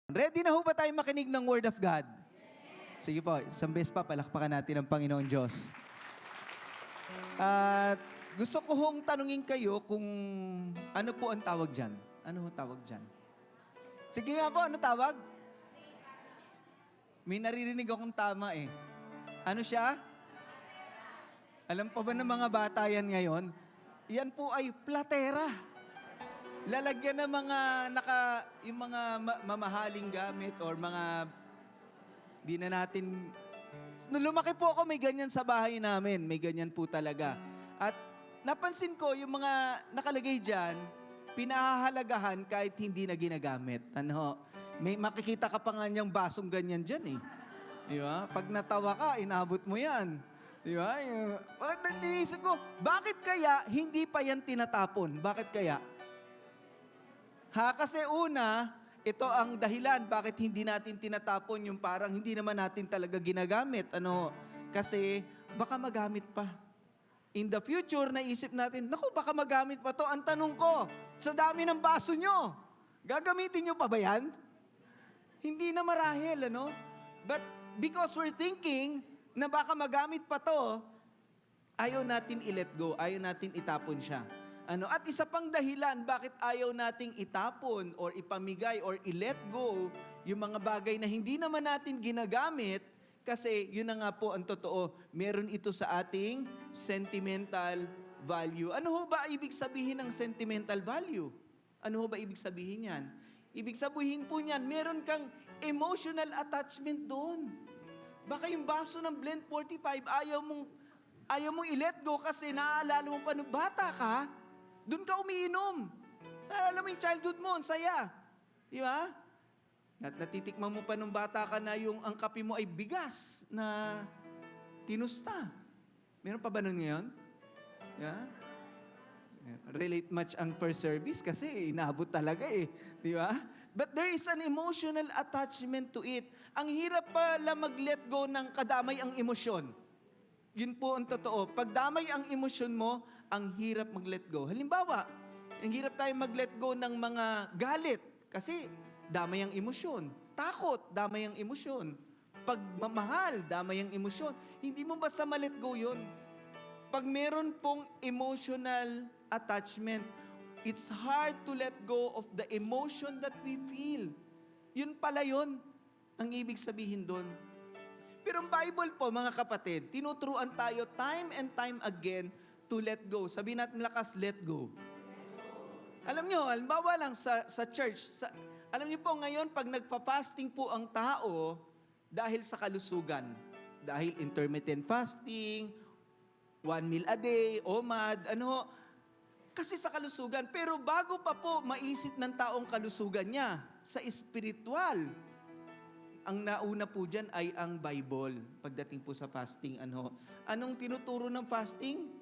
Ready na ho ba tayo makinig ng Word of God? Sige po, isang beses pa, palakpakan natin ang Panginoon Diyos. At gusto ko hong tanungin kayo kung ano po ang tawag dyan. Ano ho tawag dyan? Sige nga po, ano tawag? May naririnig akong tama eh. Ano siya? Alam pa ba ng mga bata yan ngayon? Yan po ay platera. Lalagyan ng mga yung mga mamahaling gamit or mga di na natin. Nung lumaki po ako, may ganyan sa bahay namin. May ganyan po talaga. At napansin ko, yung mga nakalagay dyan, pinahahalagahan kahit hindi na ginagamit. Ano, may makikita ka pa nga niyang basong ganyan dyan eh. Di ba? Pag natawa ka, inabot mo yan. Di ba? Niisip ko, bakit kaya hindi pa yan tinatapon? Bakit kaya? Kasi una, ito ang dahilan bakit hindi natin tinatapon yung parang hindi naman natin talaga ginagamit. Kasi baka magamit pa. In the future, naisip natin, naku, baka magamit pa to. Ang tanong ko, sa dami ng baso nyo, gagamitin nyo pa ba yan? Hindi na marahil, But because we're thinking na baka magamit pa to, ayaw natin i-let go, ayaw natin itapon siya. At isa pang dahilan bakit ayaw nating itapon or ipamigay or i-let go yung mga bagay na hindi naman natin ginagamit kasi yun na nga po ang totoo, meron ito sa ating sentimental value. Ano ho ba ibig sabihin ng sentimental value? Ano ho ba ibig sabihin yan? Ibig sabihin po niyan, meron kang emotional attachment doon. Baka yung baso ng Blend 45, ayaw mong i-let go kasi naaalala mo pa nung bata ka, doon ka umiinom. Alam mo yung childhood mo, ang saya. Di ba? Natitikman mo pa nung bata ka na yung ang kape mo ay bigas na tinusta. Meron pa ba nun ngayon? Yeah? Relate much ang per service kasi inaabot talaga eh. Di ba? But there is an emotional attachment to it. Ang hirap pala mag-let go ng kadamay ang emosyon. Yun po ang totoo. Pag damay ang emosyon mo, ang hirap mag-let go. Halimbawa, ang hirap tayo mag-let go ng mga galit kasi damay ang emosyon. Takot, damay ang emosyon. Pagmamahal, damay ang emosyon. Hindi mo basta ma-let go yun. Pag meron pong emotional attachment, it's hard to let go of the emotion that we feel. Yun pala yun, ang ibig sabihin doon. Pero ang Bible po, mga kapatid, tinuturuan tayo time and time again to let go. Sabihin natin lakas, let go. Alam nyo, halimbawa lang sa church, alam nyo po ngayon, pag nagpa-fasting po ang tao, dahil sa kalusugan, dahil intermittent fasting, 1 meal a day, OMAD, kasi sa kalusugan. Pero bago pa po maisip ng taong kalusugan niya, sa espiritual, ang nauna po dyan ay ang Bible. Pagdating po sa fasting, anong tinuturo ng fasting?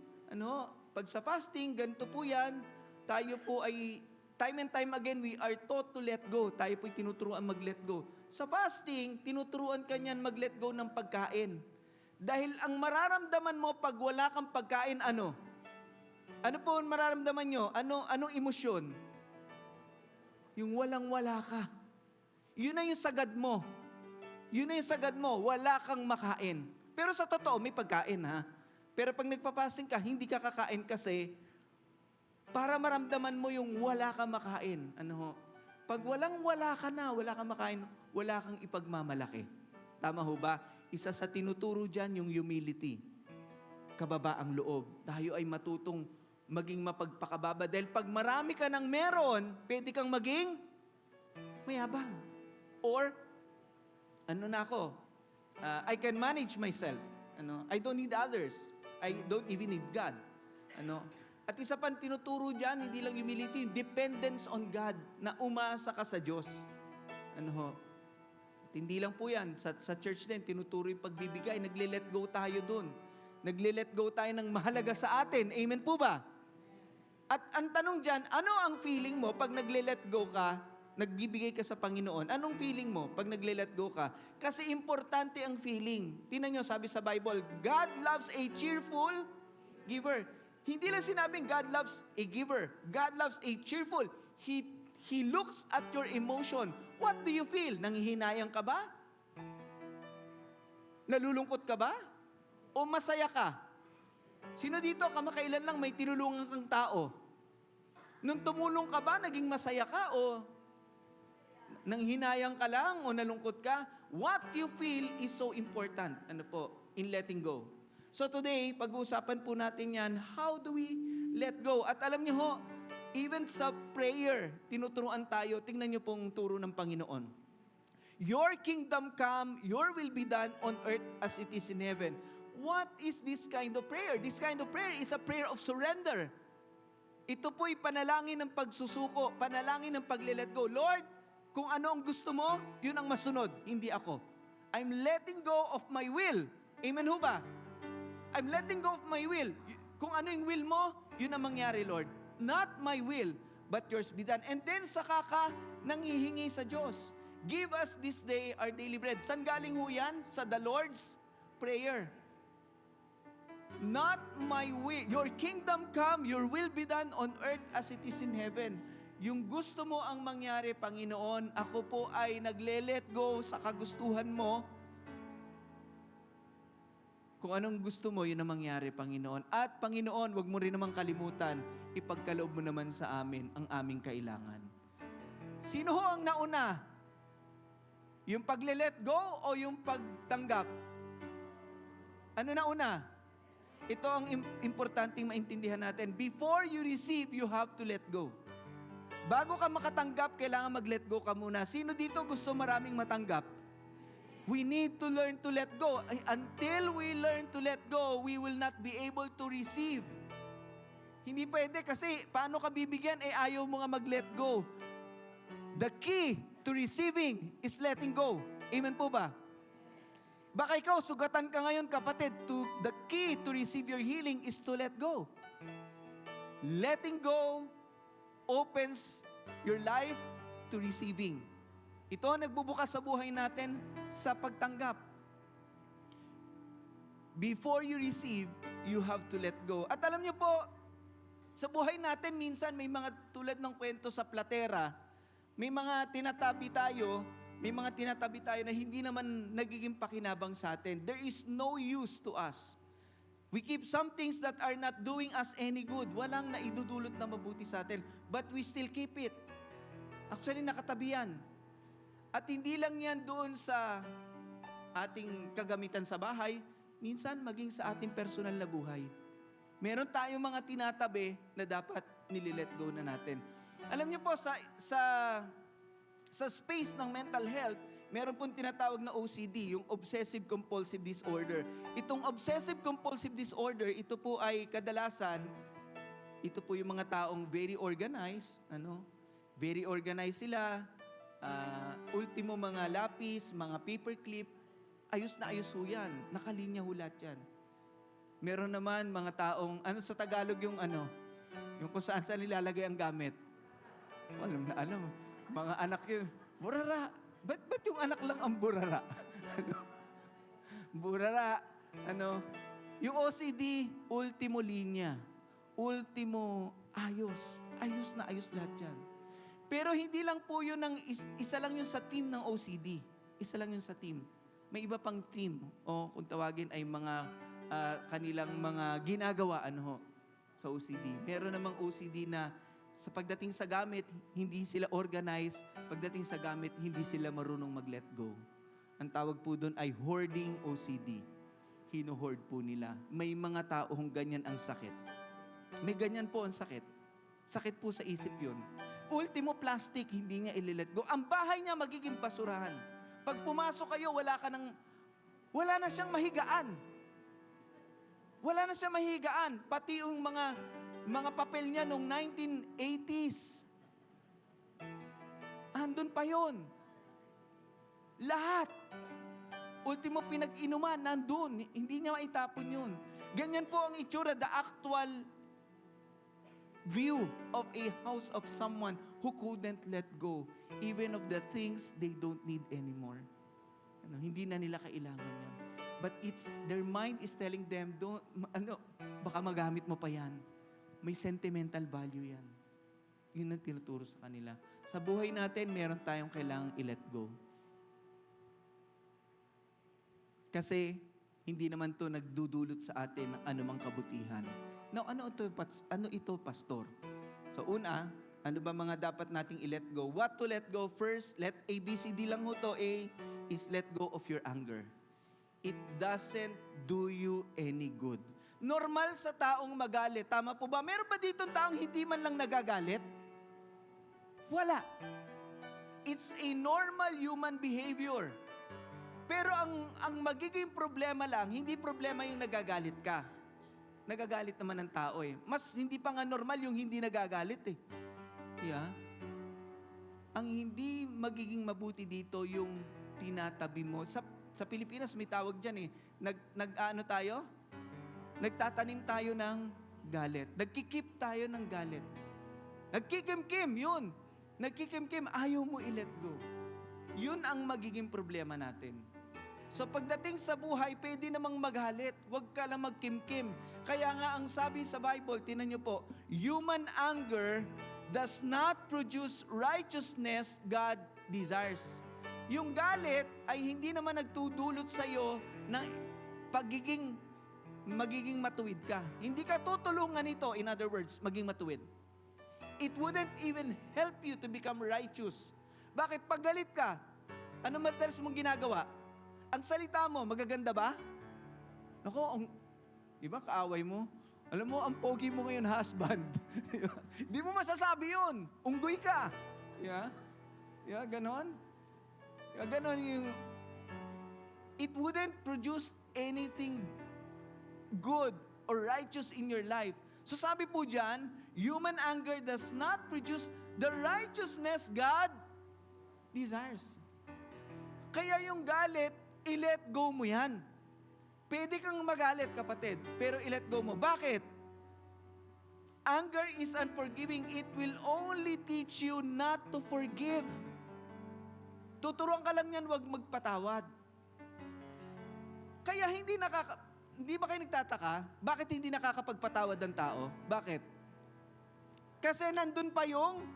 Pag sa fasting, ganito po yan, tayo po ay, time and time again, we are taught to let go. Tayo po ay tinuturuan mag-let go. Sa fasting, tinuturuan ka niyan mag-let go ng pagkain. Dahil ang mararamdaman mo pag wala kang pagkain, ano? Ano po ang mararamdaman nyo? Anong emosyon? Yung walang-wala ka. Yun na yung sagad mo. Yun na yung sagad mo, wala kang makain. Pero sa totoo, may pagkain ha. Pero pag nagpa-fasting ka, hindi ka kakain kasi para maramdaman mo yung wala kang makain. Pag walang-wala ka na, wala kang makain, wala kang ipagmamalaki. Tama ho ba? Isa sa tinuturo dyan yung humility. Kababaang loob. Tayo ay matutong maging mapagpakababa. Dahil pag marami ka ng meron, pwede kang maging mayabang. Or, I can manage myself. I don't need others. I don't even need God. At isa pang tinuturo dyan, hindi lang humility, yung dependence on God, na umasa ka sa Diyos. At hindi lang po yan. Sa church din, tinuturo yung pagbibigay. Nagle-let go tayo dun. Nagle-let go tayo ng mahalaga sa atin. Amen po ba? At ang tanong dyan, ano ang feeling mo pag nagle-let go ka, nagbibigay ka sa Panginoon? Anong feeling mo pag nagle-let go ka? Kasi importante ang feeling. Tingnan nyo, sabi sa Bible, God loves a cheerful giver. Hindi lang sinabing God loves a giver. God loves a cheerful. He He looks at your emotion. What do you feel? Nanghihinayang ka ba? Nalulungkot ka ba? O masaya ka? Sino dito kamakailan lang may tinulungan kang tao? Nung tumulong ka ba, naging masaya ka o nanghinayang ka lang o nalungkot ka? What you feel is so important. Ano po? In letting go. So today, pag-uusapan po natin yan, how do we let go? At alam niyo ho, even sa prayer, tinuturuan tayo, tingnan niyo pong turo ng Panginoon. Your kingdom come, your will be done on earth as it is in heaven. What is this kind of prayer? This kind of prayer is a prayer of surrender. Ito po'y panalangin ng pagsusuko, panalangin ng pagle-let go. Lord, kung ano ang gusto mo, yun ang masunod, hindi ako. I'm letting go of my will. Amen ho ba? I'm letting go of my will. Kung ano yung will mo, yun ang mangyari, Lord. Not my will, but yours be done. And then saka ka nanghihingi sa Diyos. Give us this day our daily bread. San galing ho yan? Sa the Lord's Prayer. Not my will. Your kingdom come, your will be done on earth as it is in heaven. Yung gusto mo ang mangyari, Panginoon, ako po ay nagle-let go sa kagustuhan mo. Kung anong gusto mo, yun ang mangyari, Panginoon. At Panginoon, wag mo rin namang kalimutan, ipagkaloob mo naman sa amin ang aming kailangan. Sino ho ang nauna? Yung pagle-let go o yung pagtanggap? Ano na una? Ito ang importanteng maintindihan natin. Before you receive, you have to let go. Bago ka makatanggap, kailangan mag-let go ka muna. Sino dito gusto maraming matanggap? We need to learn to let go. Until we learn to let go, we will not be able to receive. Hindi pwede kasi paano ka bibigyan? Ayaw mo nga mag-let go. The key to receiving is letting go. Amen po ba? Baka ikaw, sugatan ka ngayon, kapatid, the key to receive your healing is to let go. Letting go opens your life to receiving. Ito ang nagbubukas sa buhay natin sa pagtanggap. Before you receive, you have to let go. At alam niyo po, sa buhay natin, minsan may mga tulad ng kwento sa Platera, may mga tinatabi tayo na hindi naman nagiging pakinabang sa atin. There is no use to us. We keep some things that are not doing us any good. Walang naidudulot na mabuti sa atin. But we still keep it. Actually, nakatabi yan. At hindi lang yan doon sa ating kagamitan sa bahay, minsan maging sa ating personal na buhay. Meron tayong mga tinatabi na dapat nililet go na natin. Alam niyo po, sa space ng mental health, meron pong tinatawag na OCD, yung Obsessive-Compulsive Disorder. Itong Obsessive-Compulsive Disorder, ito po ay kadalasan, ito po yung mga taong very organized, very organized sila, ultimo mga lapis, mga paperclip, ayos na ayos ho yan, nakalinya ho lahat yan. Meron naman mga taong, sa Tagalog yung yung kung saan nilalagay ang gamit. Alam, mga anak yun, burara. Ba't yung anak lang ang burara? Burara, yung OCD, ultimo linya. Ultimo, ayos. Ayos na ayos lahat yan. Pero hindi lang po yun, isa lang yun sa team ng OCD. Isa lang yun sa team. May iba pang team, o kung tawagin ay mga kanilang mga ginagawa, sa OCD. Meron namang OCD na sa pagdating sa gamit, hindi sila organized. Pagdating sa gamit, hindi sila marunong mag-let go. Ang tawag po doon ay hoarding OCD. Hino-hoard po nila. May mga taong ganyan ang sakit. May ganyan po ang sakit. Sakit po sa isip yun. Ultimo, plastic, hindi niya ililet go. Ang bahay niya magiging basurahan. Pag pumasok kayo, wala na siyang mahigaan. Wala na siyang mahigaan. Pati yung mga papel niya noong 1980s. Andun pa yon. Lahat. Ultimo pinag-inuman, nandun. Hindi niya maitapon yun. Ganyan po ang itsura, the actual view of a house of someone who couldn't let go even of the things they don't need anymore. Hindi na nila kailangan yan. But their mind is telling them, baka magamit mo pa yan. May sentimental value yan. Yun ang tinuturo sa kanila. Sa buhay natin, meron tayong kailangang i-let go. Kasi, hindi naman to nagdudulot sa atin ng anumang kabutihan. Now, ano ito, pastor? So, una, ano ba mga dapat nating i-let go? What to let go? First, let ABCD lang ho to. A is let go of your anger. It doesn't do you any good. Normal sa taong magalit. Tama po ba? Meron ba dito taong hindi man lang nagagalit? Wala. It's a normal human behavior. Pero ang magiging problema lang, hindi problema yung nagagalit ka. Nagagalit naman ng tao eh. Mas hindi pa nga normal yung hindi nagagalit eh. Yeah. Ang hindi magiging mabuti dito yung tinatabi mo. Sa Pilipinas may tawag dyan eh. Tayo? Nagtatanim tayo ng galit. Nagkikip tayo ng galit. Nagkikimkim, yun. Nagkikimkim, ayaw mo i-let go. Yun ang magiging problema natin. So pagdating sa buhay, pwede namang magalit. Huwag ka lang magkimkim. Kaya nga ang sabi sa Bible, tinan niyo po, human anger does not produce righteousness God desires. Yung galit ay hindi naman nagtudulot sa iyo ng magiging matuwid ka. Hindi ka tutulungan ito, in other words, maging matuwid. It wouldn't even help you to become righteous. Bakit? Pag galit ka, ano madalas mong ginagawa? Ang salita mo, magaganda ba? Nako, diba kaaway mo? Alam mo, ang pogi mo ngayon, husband. Di mo masasabi yun. Unggoy ka. Yeah? Yeah, ganon. Yeah, ganon yung... It wouldn't produce anything good or righteous in your life. So sabi po dyan, human anger does not produce the righteousness God desires. Kaya yung galit, i-let go mo yan. Pwede kang magalit, kapatid, pero i-let go mo. Bakit? Anger is unforgiving. It will only teach you not to forgive. Tuturuan ka lang yan, wag magpatawad. Kaya hindi ba kayo nagtataka? Bakit hindi nakakapagpatawad ng tao? Bakit? Kasi nandun pa yung,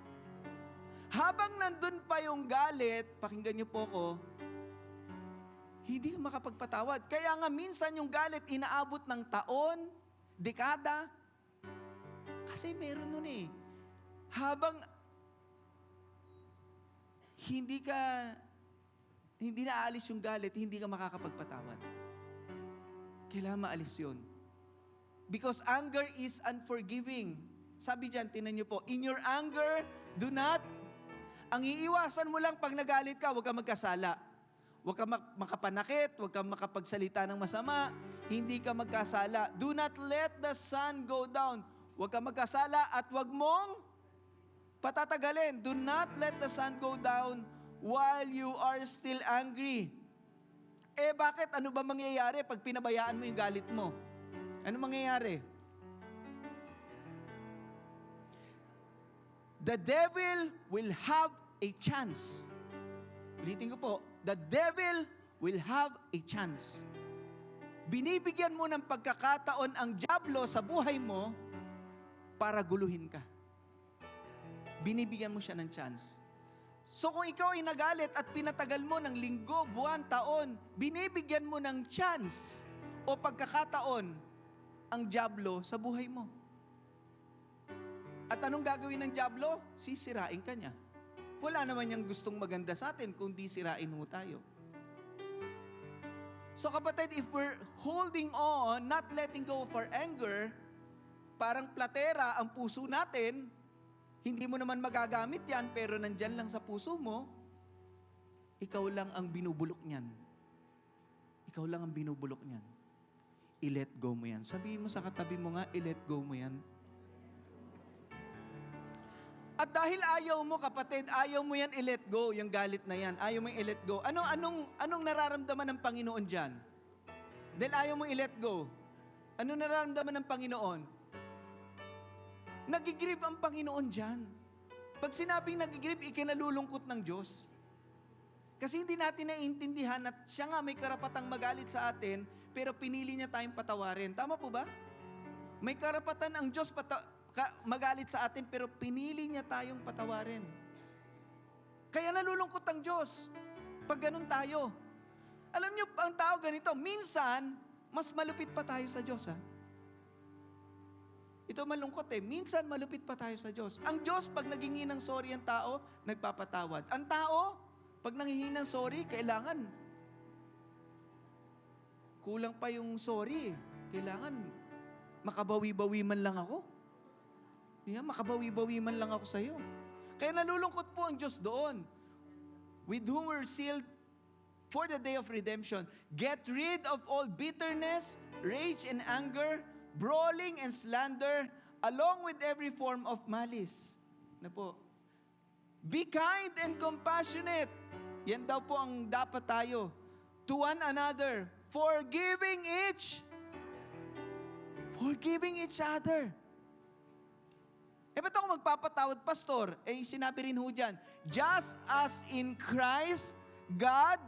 habang nandun pa yung galit, pakinggan niyo po ko, hindi ka makapagpatawad. Kaya nga minsan yung galit inaabot ng taon, dekada. Kasi meron nun eh. Habang hindi naaalis yung galit, hindi ka makakapagpatawad. Kailangan maalis yun. Because anger is unforgiving. Sabi dyan, tinan niyo po, in your anger, ang iiwasan mo lang pag nagalit ka, huwag ka magkasala. Huwag ka makapanakit, huwag ka makapagsalita ng masama, hindi ka magkasala. Do not let the sun go down. Huwag ka magkasala at huwag mong patatagalin. Do not let the sun go down while you are still angry. Bakit? Ano ba mangyayari pag pinabayaan mo yung galit mo? Ano mangyayari? The devil will have a chance. Ulitin ko po, the devil will have a chance. Binibigyan mo ng pagkakataon ang dyablo sa buhay mo para guluhin ka. Binibigyan mo siya ng chance. So kung ikaw ay nagalit at pinatagal mo ng linggo, buwan, taon, binibigyan mo ng chance o pagkakataon ang dyablo sa buhay mo. At anong gagawin ng dyablo? Sisirain ka niya. Wala naman niyang gustong maganda sa atin kundi sirain mo tayo. So kapatid, if we're holding on, not letting go of our anger, parang platera ang puso natin, hindi mo naman magagamit yan, pero nandyan lang sa puso mo, ikaw lang ang binubulok niyan. Ikaw lang ang binubulok niyan. I-let go mo yan. Sabihin mo sa katabi mo nga, i-let go mo yan. At dahil ayaw mo, kapatid, ayaw mo yan i-let go, yung galit na yan. Ayaw mo i-let go. Anong nararamdaman ng Panginoon dyan? Dahil ayaw mo i-let go. Anong nararamdaman ng Panginoon? Nagigrieve ang Panginoon dyan. Pag sinabing nagigrieve, ikinalulungkot ng Diyos. Kasi hindi natin naiintindihan at siya nga may karapatang magalit sa atin, pero pinili niya tayong patawarin. Tama po ba? May karapatan ang Diyos magalit sa atin, pero pinili niya tayong patawarin. Kaya nalulungkot ang Diyos pag ganun tayo. Alam niyo, ang tao ganito, minsan, mas malupit pa tayo sa Diyos, ha? Ito malungkot minsan malupit pa tayo sa Diyos. Ang Diyos, pag naghingi ng sorry ang tao, nagpapatawad. Ang tao, pag nanghihingi ng sorry, kailangan kulang pa yung sorry. Kailangan makabawi-bawi man lang ako. Makabawi-bawi man lang ako sa iyo. Kaya nalulungkot po ang Diyos doon. With whom we're sealed for the day of redemption. Get rid of all bitterness, rage and anger, brawling and slander, along with every form of malice. Na po. Be kind and compassionate. Yan daw po ang dapat tayo. To one another, forgiving each other. Ba't ako magpapatawad, Pastor? Sinabi rin ho dyan, just as in Christ, God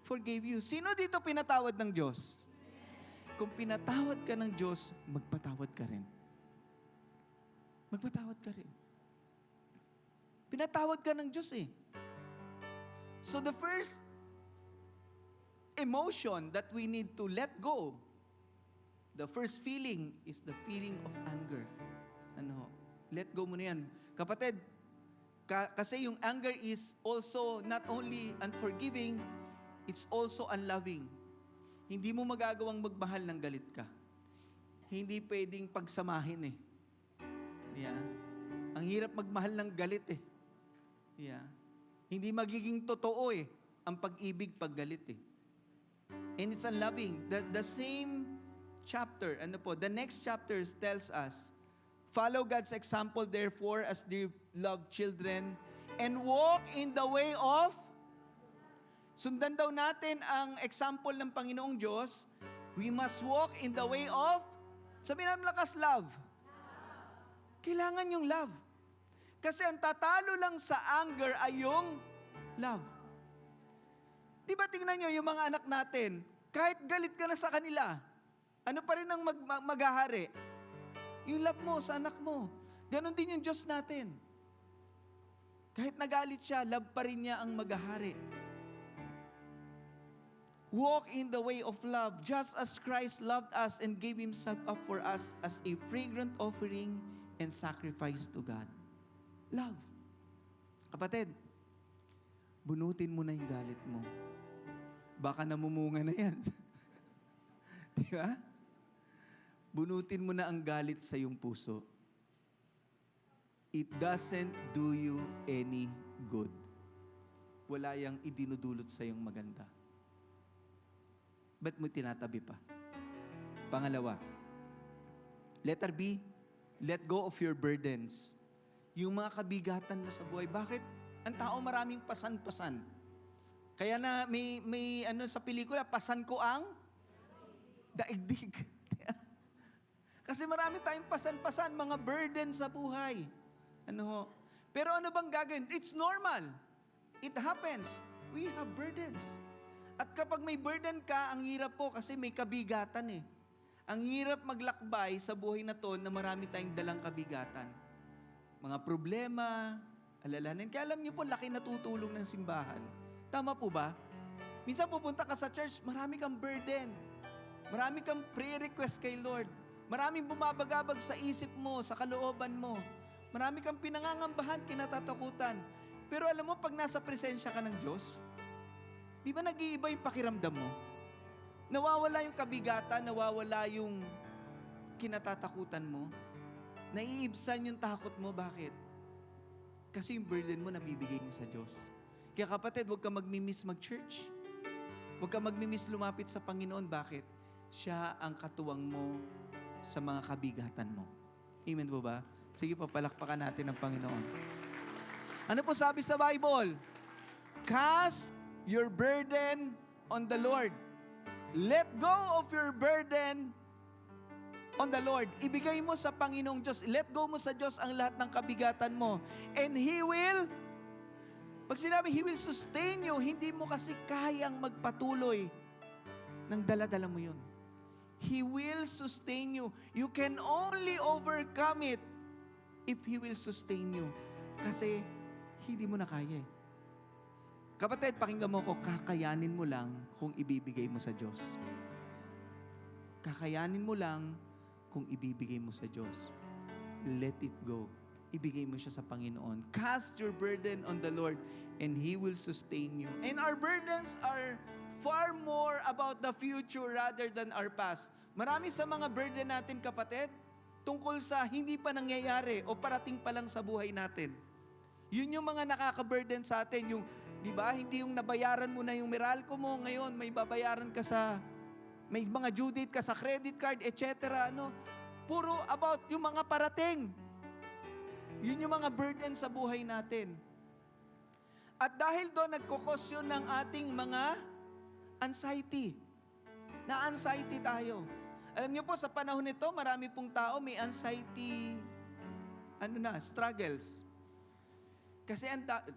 forgave you. Sino dito pinatawad ng Diyos? Kung pinatawad ka ng Diyos, magpatawad ka rin. Magpatawad ka rin. Pinatawad ka ng Diyos So the first emotion that we need to let go, the first feeling is the feeling of anger. Let go mo na yan. Kapatid, kasi yung anger is also not only unforgiving, it's also unloving. Hindi mo magagawang magmahal ng galit ka. Hindi pwedeng pagsamahin Ang hirap magmahal ng galit Hindi magiging totoo ang pag-ibig pag galit And it's unloving. The same chapter, the next chapter tells us, follow God's example, therefore, as dear loved children, and walk in the way of... Sundan daw natin ang example ng Panginoong Diyos. We must walk in the way of... Sabi namin lakas, love. Kailangan yung love. Kasi ang tatalo lang sa anger ay yung love. Di ba tingnan nyo yung mga anak natin, kahit galit ka na sa kanila, ano pa rin ang maghahari? Yung love mo sa anak mo. Ganon din yung Diyos natin. Kahit nagalit siya, love pa rin niya ang maghahari. Walk in the way of love, just as Christ loved us and gave Himself up for us as a fragrant offering and sacrifice to God. Love. Kapatid, bunutin mo na yung galit mo. Baka namumunga na yan. Di ba? Bunutin mo na ang galit sa iyong puso. It doesn't do you any good. Wala yang idinudulot sa iyong maganda. Ba't mo tinatabi pa? Pangalawa, letter B, let go of your burdens. Yung mga kabigatan mo sa buhay. Bakit? Ang tao maraming pasan-pasan. Kaya na may sa pelikula, pasan ko ang daigdig. Kasi marami tayong pasan-pasan, mga burden sa buhay. Pero ano bang gagawin? It's normal. It happens. We have burdens. At kapag may burden ka, ang hirap po kasi may kabigatan Ang hirap maglakbay sa buhay na to na marami tayong dalang kabigatan. Mga problema, alalahanin. Kaya alam niyo po, laki natutulong ng simbahan. Tama po ba? Minsan pupunta ka sa church, marami kang burden. Marami kang prayer request kay Lord. Maraming bumabagabag sa isip mo, sa kalooban mo. Marami kang pinangangambahan, kinatatakutan. Pero alam mo, pag nasa presensya ka ng Diyos, di ba nag-iiba yung pakiramdam mo? Nawawala yung kabigatan, nawawala yung kinatatakutan mo. Naiibsan yung takot mo. Bakit? Kasi yung burden mo, nabibigay mo sa Diyos. Kaya kapatid, huwag ka magmimiss mag-church. Huwag ka magmimiss lumapit sa Panginoon. Bakit? Siya ang katuwang mo sa mga kabigatan mo. Amen po ba? Sige, papalakpakan natin ang Panginoon. Ano po sabi sa Bible? Cast your burden on the Lord. Let go of your burden on the Lord. Ibigay mo sa Panginoong Diyos. Let go mo sa Diyos ang lahat ng kabigatan mo. And He will, pag sinabi He will sustain you, hindi mo kasi kayang magpatuloy ng dala-dala mo yun. He will sustain you. You can only overcome it if He will sustain you. Kasi hindi mo na kaya eh. Kapatid, pakinggan mo ko, kakayanin mo lang kung ibibigay mo sa Diyos. Kakayanin mo lang kung ibibigay mo sa Diyos. Let it go. Ibigay mo siya sa Panginoon. Cast your burden on the Lord and He will sustain you. And our burdens are far more about the future rather than our past. Marami sa mga burden natin, kapatid, tungkol sa hindi pa nangyayari o parating pa lang sa buhay natin. Yun yung mga nakaka-burden sa atin. Yung, di ba, hindi yung nabayaran mo na yung Meralco mo, ngayon may babayaran ka sa, may mga due date ka sa credit card, etc. Ano? Puro about yung mga parating. Yun yung mga burden sa buhay natin. At dahil doon, nagkukos yun ng ating mga anxiety. Na-anxiety tayo. Alam niyo po, sa panahon nito, marami pong tao may anxiety, struggles. Kasi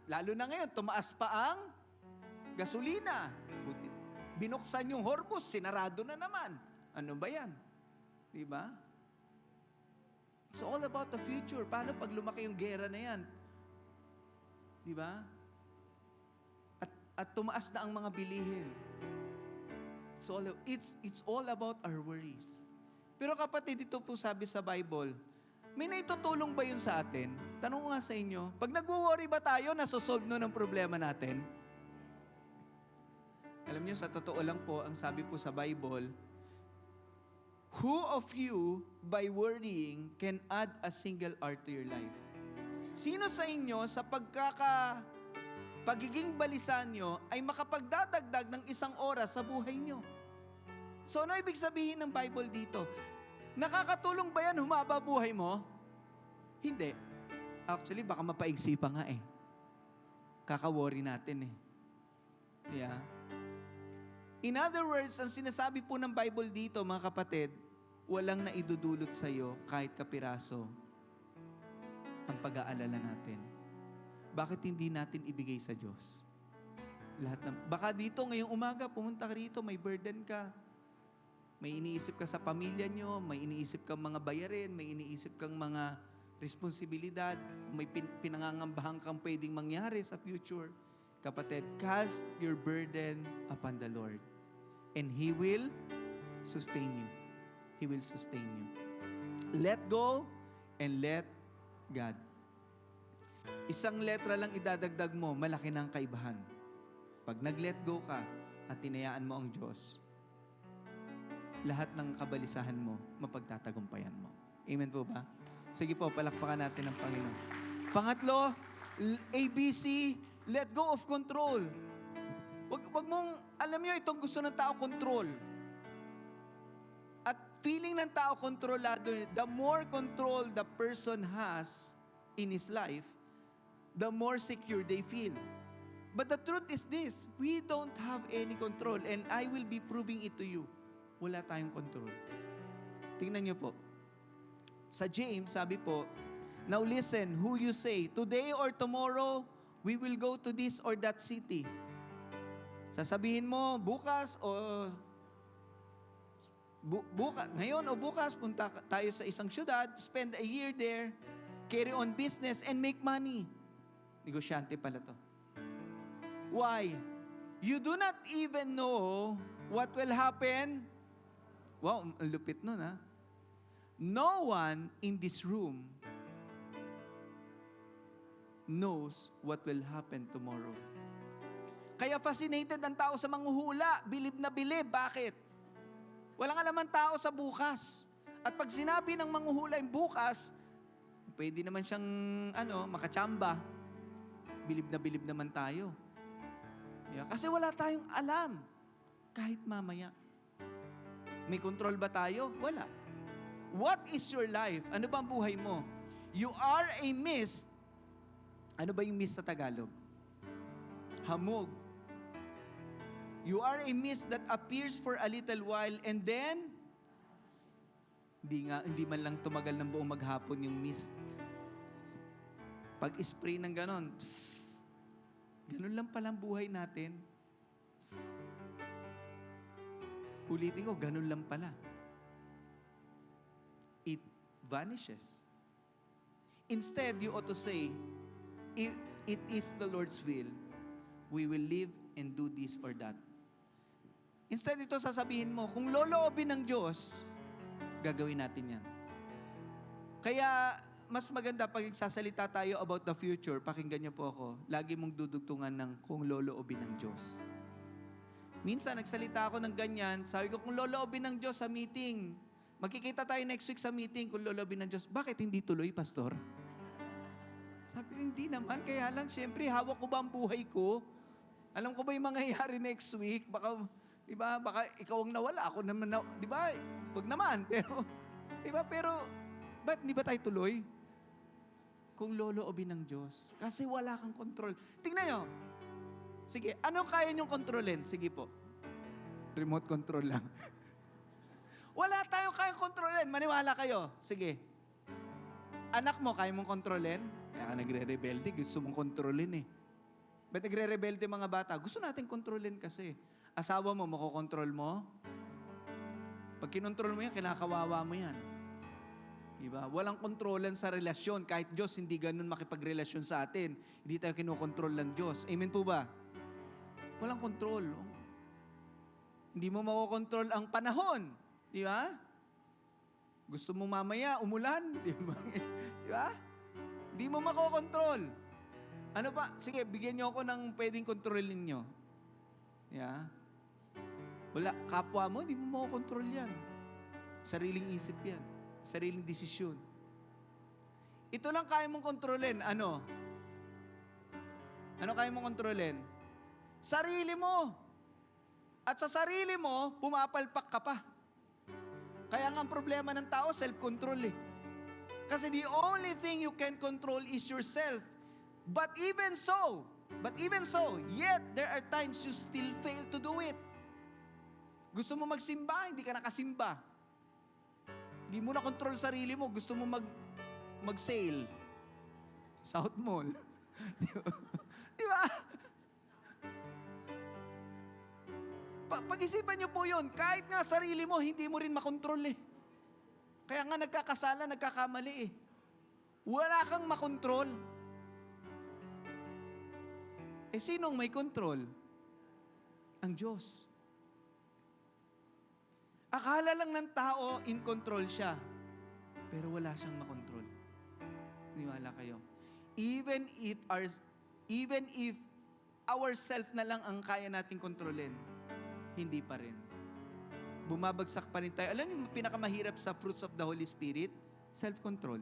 lalo na ngayon, tumaas pa ang gasolina. Binuksan yung Hormuz, sinarado na naman. Ano ba yan? Diba? It's all about the future. Paano pag lumaki yung gera na yan? Diba? At tumaas na ang mga bilihin. It's all about our worries. Pero kapatid, ito po sabi sa Bible, may naitutulong ba yun sa atin? Tanong ko nga sa inyo, pag nagwo-worry ba tayo, nasosolve nun ang problema natin? Alam niyo, sa totoo lang po, ang sabi po sa Bible, who of you, by worrying, can add a single hour to your life? Sino sa inyo, sa pagiging balisan nyo, ay makapagdadagdag ng 1 oras sa buhay nyo? So, ano ibig sabihin ng Bible dito? Nakakatulong ba yan humaba buhay mo? Hindi. Actually, baka mapaigsi pa nga eh. Kaka-worry natin eh. Yeah. In other words, ang sinasabi po ng Bible dito, mga kapatid, walang naidudulot sa'yo kahit kapiraso ang pag-aalala natin. Bakit hindi natin ibigay sa Diyos? Baka dito ngayong umaga, pumunta ka rito, may burden ka. May iniisip ka sa pamilya nyo, may iniisip kang mga bayarin, may iniisip kang mga responsibilidad, may pinangangambahan kang pwedeng mangyari sa future. Kapatid, cast your burden upon the Lord and He will sustain you. He will sustain you. Let go and let God. Isang letra lang idadagdag mo, malaki ng kaibahan. Pag nag-let go ka at tinayaan mo ang Diyos, lahat ng kabalisahan mo, mapagtatagumpayan mo. Amen po ba? Sige po, palakpakan natin ang Panginoon. Pangatlo, ABC, let go of control. Wag mong, alam niyo, itong gusto ng tao, control. At feeling ng tao kontrolado, the more control the person has in his life, the more secure they feel. But the truth is this, we don't have any control and I will be proving it to you. Wala tayong control. Tingnan niyo po. Sa James, sabi po, now listen, who you say, today or tomorrow, we will go to this or that city. Sasabihin mo, bukas o ngayon o bukas, punta tayo sa isang syudad, spend a year there, carry on business, and make money. Negosyante pala to. Why? You do not even know what will happen. Wow, ang lupit nun ha. No one in this room knows what will happen tomorrow. Kaya fascinated ang tao sa manghuhula, bilib na bilib. Bakit? Walang alam ang tao sa bukas. At pag sinabi ng manghuhula yung bukas, pwede naman siyang makachamba. Bilib na bilib naman tayo. Yeah, kasi wala tayong alam. Kahit mamaya. May control ba tayo? Wala. What is your life? Ano ba ang buhay mo? You are a mist. Ano ba yung mist sa Tagalog? Hamog. You are a mist that appears for a little while and then, hindi man lang tumagal ng buong maghapon yung mist. Pag-spray ng ganon, ganun lang palang buhay natin. Ulitin ko, ganun lang pala. vanishes. Instead, you ought to say, if it is the Lord's will, we will live and do this or that. Instead, ito sasabihin mo, kung loloobin ng Diyos, gagawin natin yan. Kaya, mas maganda pag nagsasalita tayo about the future, pakinggan niyo po ako, lagi mong dudugtungan ng kung loloobin ng Diyos. Minsan, nagsalita ako ng ganyan, sabi ko, kung loloobin ng Diyos sa meeting, magkikita tayo next week sa meeting, kung loloobin ng Diyos, bakit hindi tuloy, Pastor? Sabi ko, hindi naman, kaya lang, siyempre, hawak ko ba ang buhay ko? Alam ko ba yung mangyayari next week? Baka, di ba, baka ikaw ang nawala, ako naman, di ba? Wag naman, pero, di ba, pero, ba't hindi ba tayo tuloy? Kung loloobin ng Diyos. Kasi wala kang control. Tingnan nyo. Sige, ano kaya nyong kontrolin? Sige po. Remote control lang. Wala tayong kayang kontrolin. Maniwala kayo. Sige. Anak mo, kaya mong kontrolin? Kaya ka nagre-rebelde, gusto mong kontrolin eh. Ba't nagre-rebelde mga bata? Gusto natin kontrolin kasi. Asawa mo, makokontrol mo? Pag kinontrol mo yan, kinakawawa mo yan. Diba? Walang kontrolan sa relasyon. Kahit Diyos, hindi ganun makipagrelasyon sa atin. Hindi tayo kinokontrol ng Diyos. Amen po ba? Walang kontrol. Hindi mo makokontrol ang panahon. Di ba? Gusto mo mamaya, umulan. Di ba? Di ba? Hindi mo makokontrol. Ano ba? Sige, bigyan niyo ako ng pwedeng kontrolin niyo. Yeah? Wala. Kapwa mo, hindi mo makokontrol yan. Sariling isip yan. Sariling desisyon. Ito lang kaya mong kontrolin. Ano? Ano kaya mong kontrolin? Sarili mo. At sa sarili mo, pumapalpak ka pa. Kaya nga ang problema ng tao, self-control eh. Kasi the only thing you can control is yourself. But even so, yet there are times you still fail to do it. Gusto mo magsimba, hindi ka nakasimba. Hindi mo na control sarili mo. Gusto mo mag-sale. South Mall. Di ba? Pag-isipan niyo po yun. Kahit nga sarili mo, hindi mo rin makontrol eh. Kaya nga nagkakasala, nagkakamali eh. Wala kang makontrol. Eh sinong may control? Ang Diyos. Akala lang ng tao, in control siya. Pero wala siyang makontrol. Niwala kayo. Even if ourself na lang ang kaya nating kontrolin, hindi pa rin. Bumabagsak pa rin tayo. Alam niyo, pinakamahirap sa fruits of the Holy Spirit? Self-control.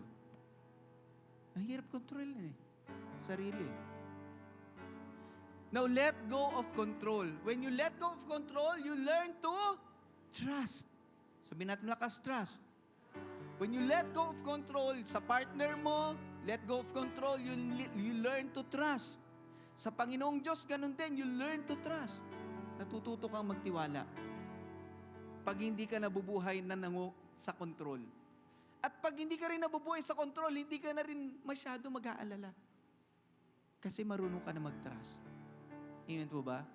Ang hirap kontrolin eh. Sarili. Now, let go of control. When you let go of control, you learn to trust. Sabi natin malakas, trust. When you let go of control sa partner mo, let go of control, you learn to trust. Sa Panginoong Diyos, ganun din, you learn to trust. Natututo kang magtiwala. Pag hindi ka nabubuhay na sa control. At pag hindi ka rin nabubuhay sa control, hindi ka na rin masyado mag-aalala. Kasi marunong ka na mag-trust. Amen po ba?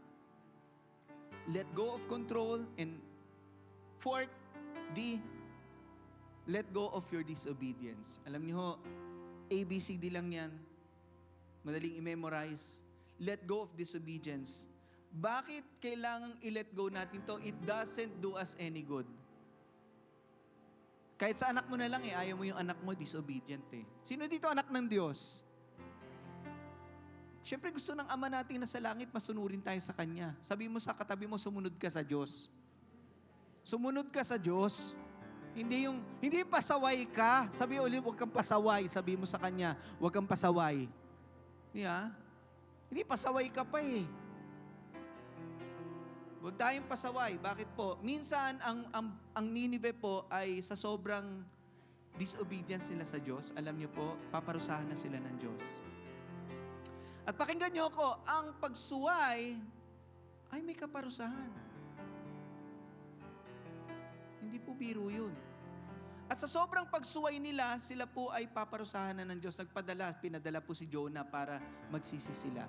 Let go of control and fourth, let go of your disobedience. Alam niyo, ABCD lang yan. Madaling i-memorize. Let go of disobedience. Bakit kailangang i-let go natin to? It doesn't do us any good. Kahit sa anak mo na lang ayaw mo yung anak mo, disobedient eh. Sino dito anak ng Diyos? Siyempre gusto ng Ama natin na sa langit, masunurin tayo sa Kanya. Sabi mo sa katabi mo, sumunod ka sa Diyos. Sumunod ka sa Diyos. Hindi pasaway ka. Sabi ulit, huwag kang pasaway. Sabi mo sa Kanya, huwag kang pasaway. Hindi pasaway ka pa eh. Huwag tayong pasaway. Bakit po? Minsan, ang Ninive po ay sa sobrang disobedience nila sa Diyos, alam niyo po, paparusahan na sila ng Diyos. At pakinggan niyo ako, ang pagsuway ay may kaparusahan. Hindi po biro yun. At sa sobrang pagsuway nila, sila po ay paparusahan na ng Diyos. Pinadala po si Jonah para magsisi sila.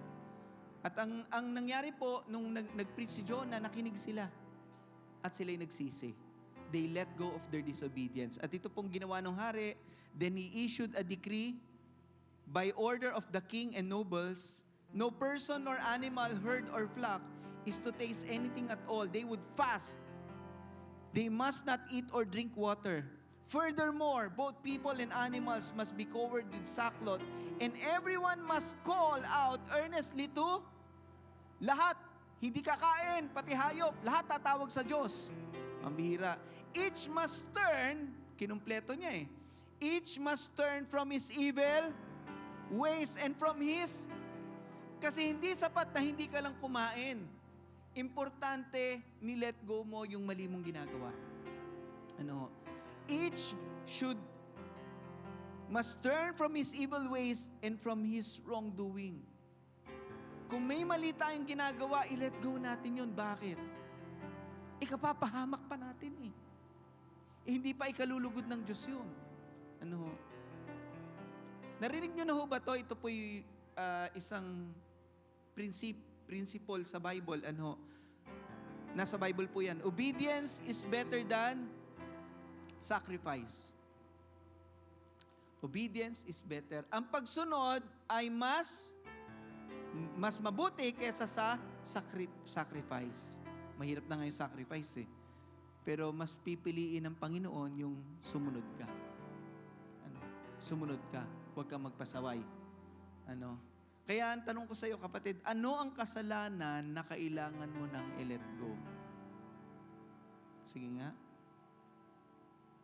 At ang nangyari po, nung nag-preach si Jonah, nakinig sila. At sila'y nagsisi. they let go of their disobedience. At ito pong ginawa ng hari, then he issued a decree by order of the king and nobles, no person nor animal, herd or flock is to taste anything at all. They would fast. They must not eat or drink water. Furthermore, both people and animals must be covered with sackcloth, and everyone must call out earnestly to lahat. Hindi kakain, pati hayop, lahat tatawag sa Diyos. Ang bihira. Each must turn, kinumpleto niya each must turn from his evil ways and from his, kasi hindi sapat na hindi ka lang kumain. Importante, ni-let go mo yung mali mong ginagawa. Each must turn from his evil ways and from his wrongdoing. Kung may mali tayong ginagawa, i-let go natin yun. Bakit? Ikapapahamak pa natin hindi pa ikalulugod ng Diyos yun. Narinig nyo na ho ba to? Ito po'y isang principle sa Bible. Nasa Bible po yan. Obedience is better than sacrifice. Obedience is better. Ang pagsunod ay mas mabuti kaysa sa sacrifice. Mahirap na nga yung sacrifice Pero mas pipiliin ng Panginoon yung sumunod ka. Sumunod ka. Huwag kang magpasaway. Kaya ang tanong ko sa iyo, kapatid, ano ang kasalanan na kailangan mo nang i-let go? Sige nga.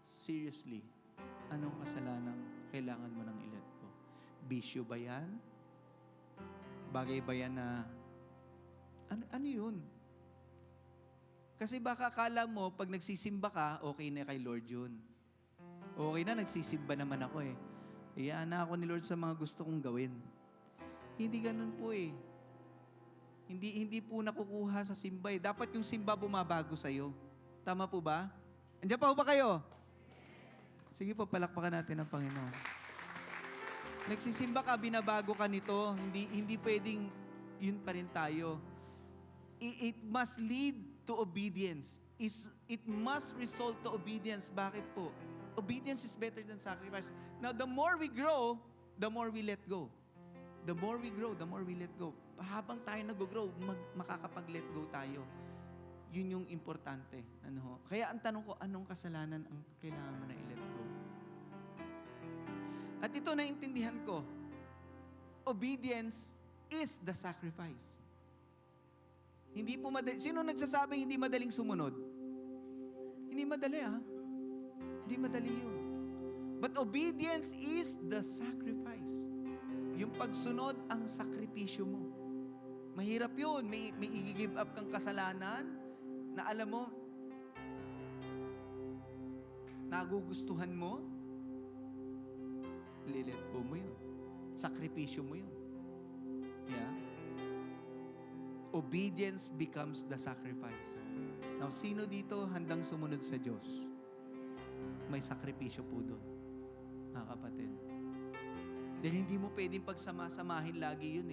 Seriously, anong kasalanan kailangan mo nang i-let go? Bisyo ba yan? Bagay ba yan na, ano yun? Kasi baka akala mo, pag nagsisimba ka, okay na kay Lord yun. Okay na, nagsisimba naman ako Iyaan na ako ni Lord sa mga gusto kong gawin. Hindi ganun po Hindi po nakukuha sa simba Dapat yung simba bumabago sa'yo. Tama po ba? Andiyan pa po ba kayo? Sige po, palakpakan natin ang Panginoon. Nagsisimba ka, binabago ka nito. Hindi pwedeng yun pa rin tayo. It must lead to obedience. It must result to obedience. Bakit po? Obedience is better than sacrifice. Now, the more we grow, the more we let go. The more we grow, the more we let go. Habang tayo nag-grow, makakapag-let go tayo. Yun yung importante. Kaya ang tanong ko, anong kasalanan ang kailangan mo na i-let go? At ito naintindihan ko, obedience is the sacrifice. Hindi po madali. Sino nagsasabing hindi madaling sumunod? Hindi madali Hindi madali yun. But obedience is the sacrifice. Yung pagsunod ang sakripisyo mo. Mahirap yun. May i-give up kang kasalanan na alam mo, nagugustuhan mo, lilet go mo yun. Sakripisyo mo yun. Yeah? Obedience becomes the sacrifice. Now, sino dito handang sumunod sa Diyos? May sakripisyo po doon, mga kapatid. Dahil hindi mo pwedeng pagsama-samahin lagi yun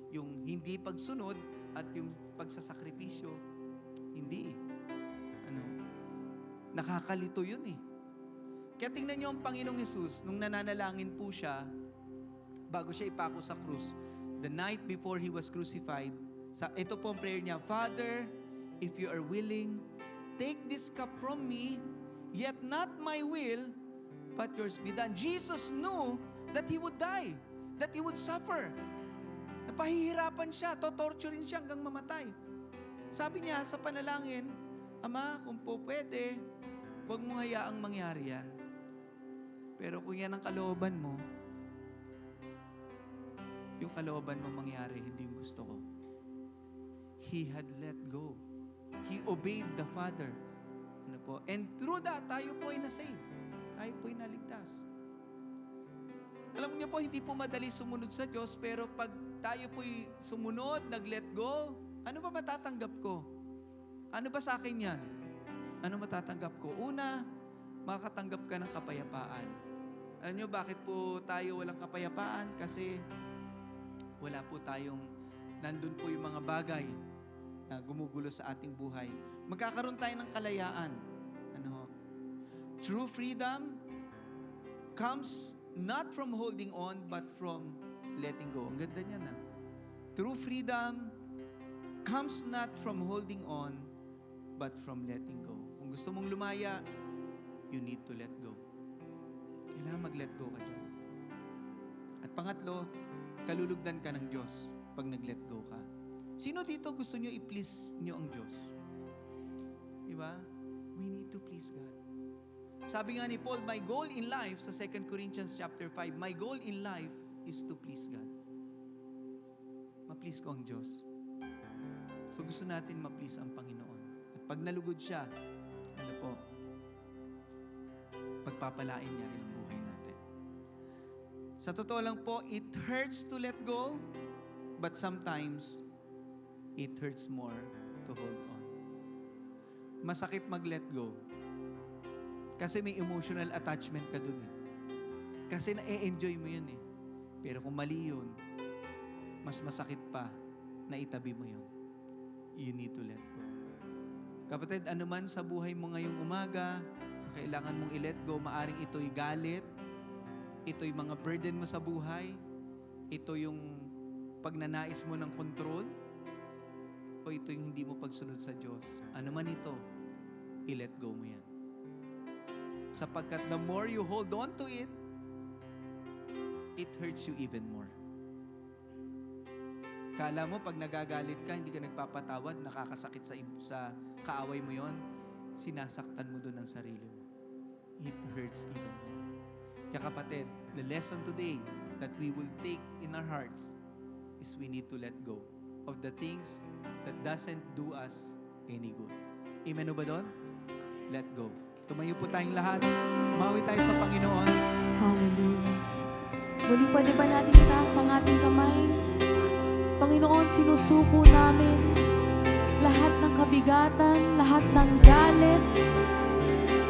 yung hindi pagsunod at yung pagsasakripisyo. Hindi Nakakalito yun Kaya tingnan niyo ang Panginoong Jesus, nung nananalangin po siya, bago siya ipako sa krus, the night before He was crucified, ito po ang prayer niya, Father, if you are willing, take this cup from me, yet not my will, but yours be done. Jesus knew that He would die, that He would suffer. Napahihirapan siya, torturein siya hanggang mamatay. Sabi niya sa panalangin, Ama, kung po pwede, huwag mo hayaang mangyari yan. Pero kung yan ang kalooban mo, yung kalooban mo mangyari, hindi yung gusto ko. He had let go. He obeyed the Father. And through that, tayo po ay na-save. Tayo po ay naligtas. Alam niyo po, hindi po madali sumunod sa Diyos, pero pag tayo po ay sumunod, nag-let go, ano ba matatanggap ko? Ano ba sa akin yan? Ano matatanggap ko? Una, makakatanggap ka ng kapayapaan. Alam niyo bakit po tayo walang kapayapaan? Kasi wala po tayong, nandun po yung mga bagay na gumugulo sa ating buhay. Magkakaroon tayo ng kalayaan. True freedom comes not from holding on, but from letting go. Ang ganda niya na. True freedom comes not from holding on, but from letting go. Kung gusto mong lumaya, you need to let go. Kailangan mag-let go ka dyan. At pangatlo, kalulugdan ka ng Diyos pag nag-let go ka. Sino dito gusto nyo i-please nyo ang Diyos? Diba? We need to please God. Sabi nga ni Paul, my goal in life, sa 2 Corinthians chapter 5, my goal in life is to please God. Ma-please ko ang Diyos. So gusto natin ma-please ang Panginoon. At pag nalugod siya, ano po, pagpapalain niya rin ang buhay natin. Sa totoo lang po, it hurts to let go, but sometimes, it hurts more to hold on. Masakit mag-let go. Kasi may emotional attachment ka dun eh. Kasi na-enjoy mo yun eh. Pero kung mali yun, mas masakit pa na itabi mo yun. You need to let go. Kapatid, ano man sa buhay mo ngayong umaga, kailangan mong i-let go, maaring ito'y galit, ito'y mga burden mo sa buhay, ito yung pagnanais mo ng control, o ito yung hindi mo pagsunod sa Diyos. Ano man ito, i-let go mo yan. Sapagkat the more you hold on to it, it hurts you even more. Kala mo pag nagagalit ka, hindi ka nagpapatawad, nakakasakit sa kaaway mo yon, sinasaktan mo doon ang sarili mo. It hurts even more. Kaya kapatid, the lesson today that we will take in our hearts is we need to let go of the things that doesn't do us any good. Amen o ba doon? Let go. Tumayo po tayong lahat. Mawi tayo sa Panginoon. Hallelujah. Muli, pwede ba natin itaas ang ating kamay? Panginoon, sinusuko namin lahat ng kabigatan, lahat ng galit.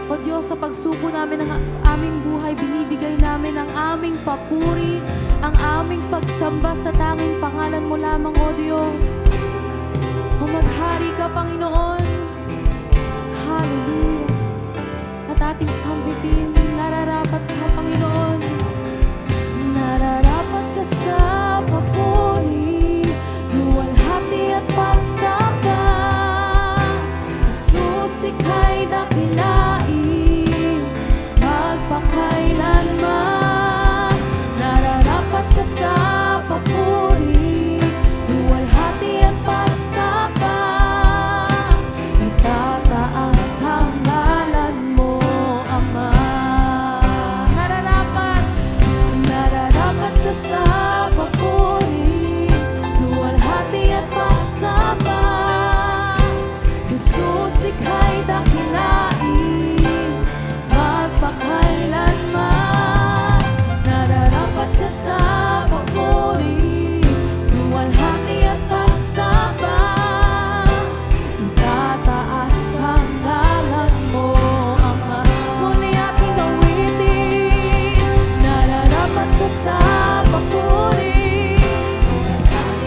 O Diyos, sa pagsuko namin ng aming buhay, binibigay namin ang aming papuri, ang aming pagsamba sa tanging pangalan mo lamang, O Diyos. O maghari ka, Panginoon. Hallelujah. At ating sambitin, nararapat ka, Panginoon. Nararapat ka sa papuri, luwalhati at pagsamba. Jesus, ika'y dakilain, magpakailanman. Nararapat ka sa papuri, luwalhati at pagsamba. Itataas ang ngalan mo, Ama. Nararapat ka sa papuri, luwalhati at pagsamba. Jesus, ika'y dakilain, magpakailanman. Nararapat ka sa papuri, luwalhati at pagsamba. Itataas ang ngalan mo, Ama. Muli ating awitin, nararapat ka sa papuri.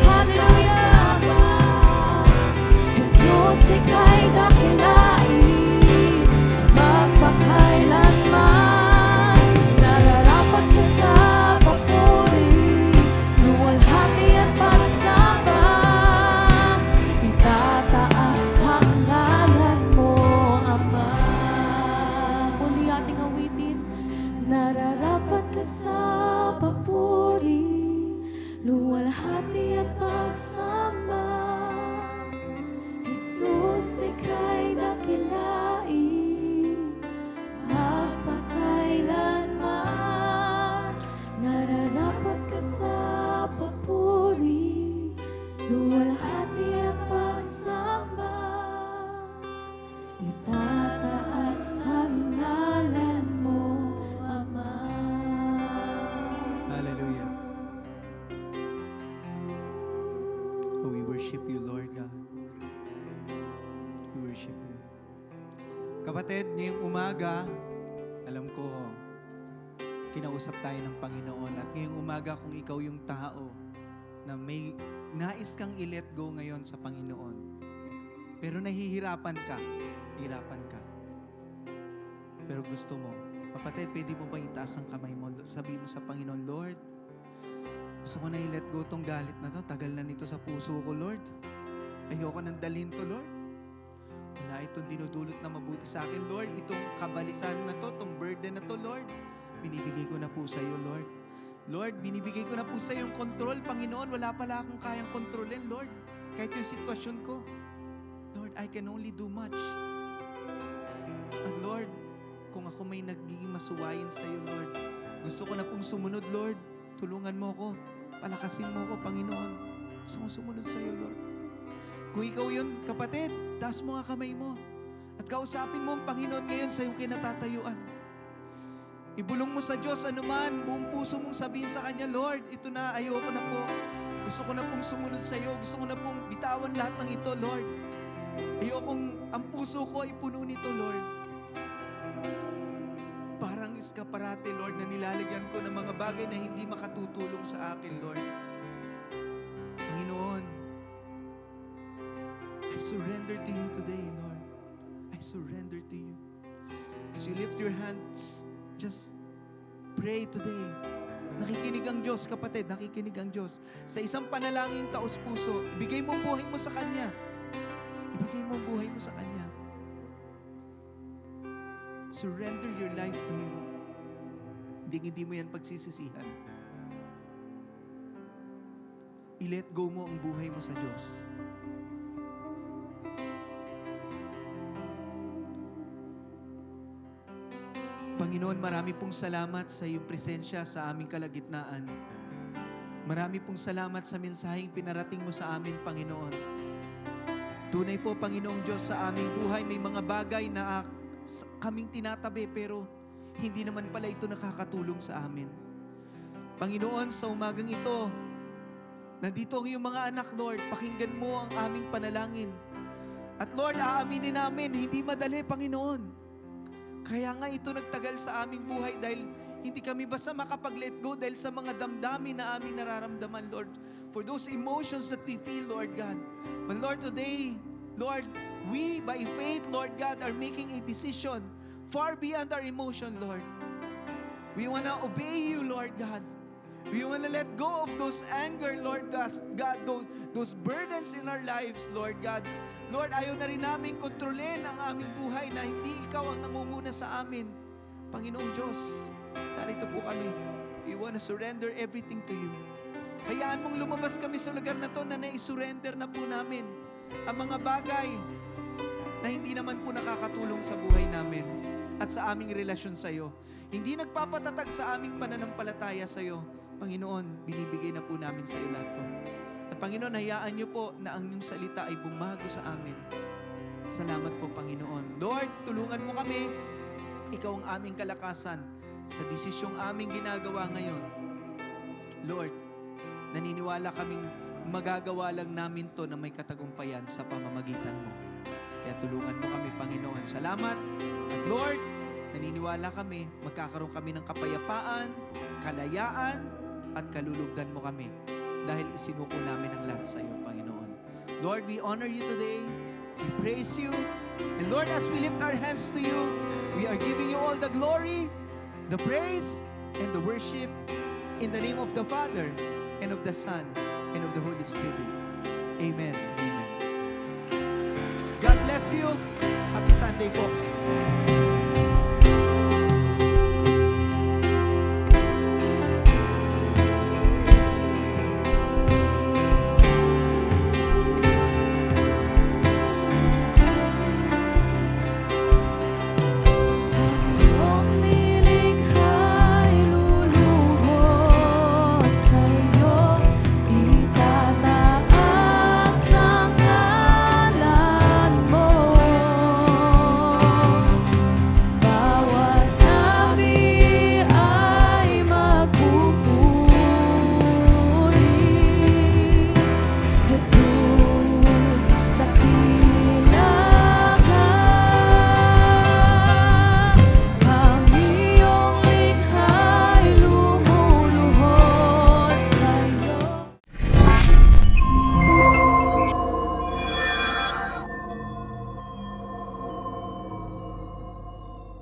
Hallelujah. Jesus, ika'y dakilain, magpakailanman. Nararapat ka sa papuri, luwalhati at pagsamba. Itataas ang ngalan mo, Ama. Muli ating awitin, nararapat ka sa papuri, luwalhati at pagsamba. Jesus, ika'y dakilain, magpakailanman. Nararapat ka sa papuri, luwalhati at pagsamba. Itataas ang ngalan mo, Ama. Hallelujah. Oh, we worship you, Lord God. We worship you. Kapatid, ngayong umaga, alam ko, kinausap tayo ng Panginoon. At ngayong umaga, kung ikaw yung tao na may nais kang i-let go ngayon sa Panginoon, pero nahihirapan ka, Pero gusto mo, kapatid, pwede mo bang itaas ang kamay mo? Sabihin mo sa Panginoon, Lord, gusto ko na i-let go tong galit na to. Tagal na nito sa puso ko, Lord. Ayoko nang dalhin to, Lord. Wala itong dinudulot na mabuti sa akin, Lord. Itong kabalisan na to, itong burden na to, Lord. Binibigay ko na po sa iyo, Lord. Lord, binibigay ko na po sa iyo yung control, Panginoon. Wala pala akong kayang kontrolin, Lord. Kahit yung sitwasyon ko. Lord, I can only do much. At Lord, kung ako may nagiging masuwayin sa iyo, Lord, gusto ko na pong sumunod, Lord. Tulungan mo ko. Palakasin mo ko, Panginoon. Gusto kong sumunod sa iyo, Lord. Kung ikaw yun, kapatid, taas mo nga kamay mo. At kausapin mo ang Panginoon ngayon sa iyong kinatatayuan. Ibulong mo sa Diyos anuman, buong puso mong sabihin sa Kanya, Lord, ito na, ayoko na po. Gusto ko na pong sumunod sa iyo. Gusto ko na pong bitawan lahat ng ito, Lord. Ayokong ang puso ko ay puno nito, Lord. Parang iskaparate, Lord, na nilalagyan ko ng mga bagay na hindi makatutulong sa akin, Lord. Panginoon, I surrender to you today, Lord. I surrender to you. As you lift your hands, just pray today. Nakikinig ang Diyos, kapatid, nakikinig ang Diyos. Sa isang panalangin taos puso, ibigay mo ang buhay mo sa Kanya. Ibigay mo ang buhay mo sa Kanya. Surrender your life to Him. Hindi mo yan pagsisisihan. I-let go mo ang buhay mo sa Diyos. Panginoon, marami pong salamat sa iyong presensya sa aming kalagitnaan. Marami pong salamat sa mensaheng pinarating mo sa amin, Panginoon. Tunay po, Panginoong Diyos, sa aming buhay may mga bagay na kaming tinatabi pero hindi naman pala ito nakakatulong sa amin. Panginoon, sa umagang ito, nandito ang iyong mga anak, Lord. Pakinggan mo ang aming panalangin. At Lord, aaminin namin, hindi madali, Panginoon. Kaya nga ito nagtagal sa aming buhay dahil hindi kami basta makapag-let go dahil sa mga damdamin na aming nararamdaman, Lord. For those emotions that we feel, Lord God. But Lord, today, Lord, we by faith, Lord God, are making a decision far beyond our emotion, Lord. We want to obey you, Lord God. We want to let go of those anger, Lord God, those burdens in our lives, Lord God. Lord, ayaw na rin namin kontrolin ang aming buhay na hindi ikaw ang nangunguna sa amin. Panginoong Diyos, narito po kami. We want to surrender everything to you. Hayaan mong lumabas kami sa lugar na to na nai-surrender na po namin ang mga bagay na hindi naman po nakakatulong sa buhay namin at sa aming relasyon sa iyo. Hindi nagpapatatag sa aming pananampalataya sa iyo. Panginoon, binibigay na po namin sa iyo lahat to. At Panginoon, hayaan niyo po na ang iyong salita ay bumago sa amin. Salamat po, Panginoon. Lord, tulungan mo kami. Ikaw ang aming kalakasan sa desisyong aming ginagawa ngayon. Lord, naniniwala kaming magagawa lang namin to na may katagumpayan sa pamamagitan mo. Kaya tulungan mo kami, Panginoon. Salamat. At Lord, naniniwala kami, magkakaroon kami ng kapayapaan, kalayaan, at kalulugdan mo kami. Dahil isinuko namin ang lahat sa iyo, Panginoon. Lord, we honor you today. We praise you. And Lord, as we lift our hands to you, we are giving you all the glory, the praise, and the worship in the name of the Father, and of the Son, and of the Holy Spirit. Amen. Amen. God bless you. Happy Sunday po.